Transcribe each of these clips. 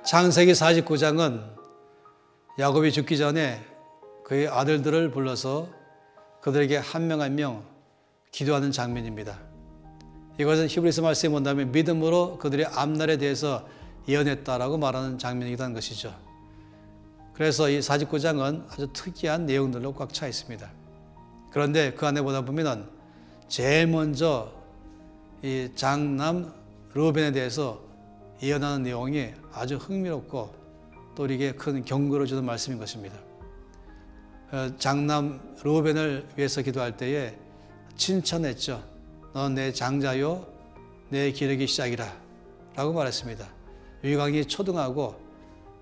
창세기 49장은 야곱이 죽기 전에 그의 아들들을 불러서 그들에게 한 명 한 명 기도하는 장면입니다. 이것은 히브리서 말씀에 본다면 믿음으로 그들의 앞날에 대해서 예언했다라고 말하는 장면이기도 한 것이죠. 그래서 이 49장은 아주 특이한 내용들로 꽉 차 있습니다. 그런데 그 안에 보다 보면 제일 먼저 이 장남 르우벤에 대해서 예언하는 내용이 아주 흥미롭고 또 우리에게 큰 경고를 주는 말씀인 것입니다. 장남 르우벤을 위해서 기도할 때에 칭찬했죠. 넌 내 장자요 내 기력이 시작이라 라고 말했습니다. 위강이 초등하고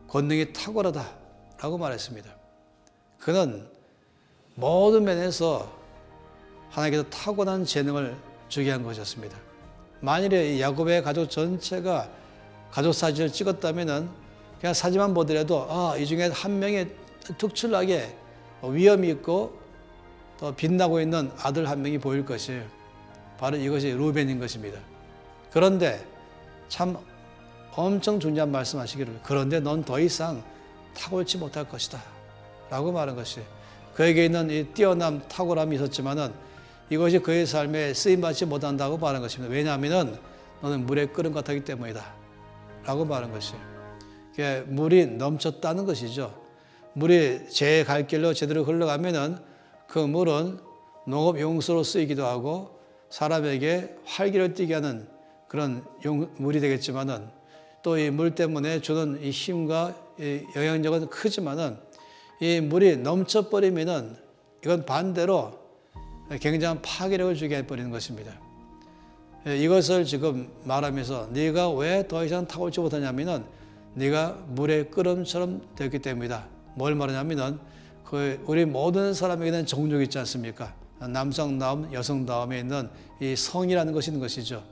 권능이 탁월하다 라고 말했습니다. 그는 모든 면에서 하나님께서 타고난 재능을 주게 한 것이었습니다. 만일에 야곱의 가족 전체가 가족 사진을 찍었다면 그냥 사진만 보더라도 이 중에 한 명이 특출나게 위엄이 있고 또 빛나고 있는 아들 한 명이 보일 것이 바로 이것이 르우벤인 것입니다. 그런데 참 엄청 중요한 말씀하시기를 그런데 넌 더 이상 탁월치 못할 것이다 라고 말한 것이 그에게 있는 이 뛰어남 탁월함이 있었지만은 이것이 그의 삶에 쓰임받지 못한다고 말한 것입니다. 왜냐하면 너는 물에 끓은 것 같기 때문이다 라고 말한 것이 물이 넘쳤다는 것이죠. 물이 제 갈 길로 제대로 흘러가면은 그 물은 농업 용수로 쓰이기도 하고 사람에게 활기를 띠게 하는 그런 물이 되겠지만은 또 이 물 때문에 주는 이 힘과 이 영향력은 크지만은 이 물이 넘쳐버리면은 이건 반대로 굉장한 파괴력을 주게 해버리는 것입니다. 이것을 지금 말하면서 네가 왜 더 이상 탁월치 못하냐면은 네가 물의 끓음처럼 되었기 때문이다. 뭘 말하냐면은 우리 모든 사람에게는 정욕이 있지 않습니까? 남성다움, 여성다움에 있는 이 성이라는 것이 있는 것이죠.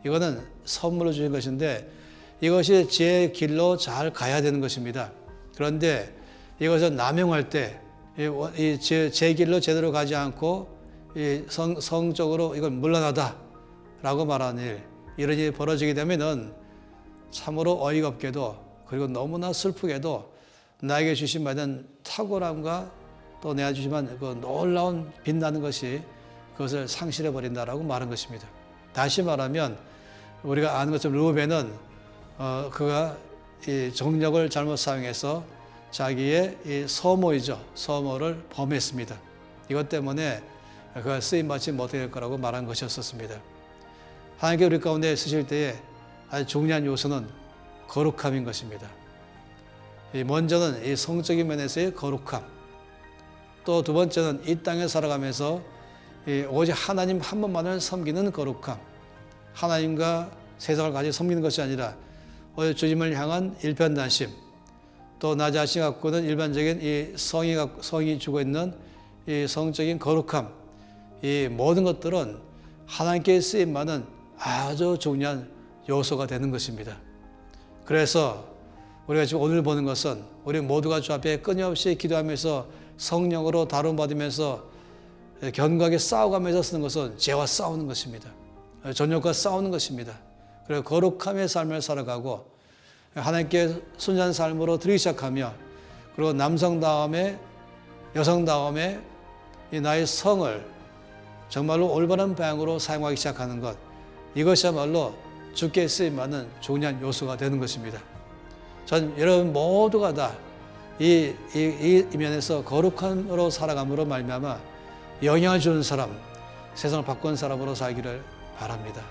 이거는 선물로 주신 것인데 이것이 제 길로 잘 가야 되는 것입니다. 그런데 이것을 남용할 때 제 길로 제대로 가지 않고 성적으로 이건 물러나다라고 말하는 일, 이런 일이 벌어지게 되면은 참으로 어이가 없게도 그리고 너무나 슬프게도 나에게 주신 받은 탁월함과 또 내가 주신 그 놀라운 빛나는 것이 그것을 상실해 버린다라고 말한 것입니다. 다시 말하면 우리가 아는 것처럼 르우벤은 그가 이 정력을 잘못 사용해서 자기의 이 서모를 범했습니다. 이것 때문에 그가 쓰임받지 못하게 될 거라고 말한 것이었습니다. 하나님께 우리 가운데 쓰실 때에 아주 중요한 요소는 거룩함인 것입니다. 먼저는 이 성적인 면에서의 거룩함, 또 두 번째는 이 땅에 살아가면서 오직 하나님 한 분만을 섬기는 거룩함, 하나님과 세상을 같이 섬기는 것이 아니라 오직 주님을 향한 일편단심, 또 나 자신 갖고는 일반적인 이 성이 주고 있는 이 성적인 거룩함, 이 모든 것들은 하나님께 쓰임받는 아주 중요한 요소가 되는 것입니다. 그래서 우리가 지금 오늘 보는 것은 우리 모두가 주 앞에 끊임없이 기도하면서 성령으로 다름받으면서 견고하게 싸워가면서 쓰는 것은 죄와 싸우는 것입니다. 전욕과 싸우는 것입니다. 그리고 거룩함의 삶을 살아가고 하나님께 순전한 삶으로 들이기 시작하며 그리고 남성다움에 여성다움에 이 나의 성을 정말로 올바른 방향으로 사용하기 시작하는 것, 이것이야말로 주께 쓰임받는 중요한 요소가 되는 것입니다. 전 여러분 모두가 다 이 면에서 거룩함으로 살아감으로 말미암아 영향을 주는 사람, 세상을 바꾼 사람으로 살기를 바랍니다.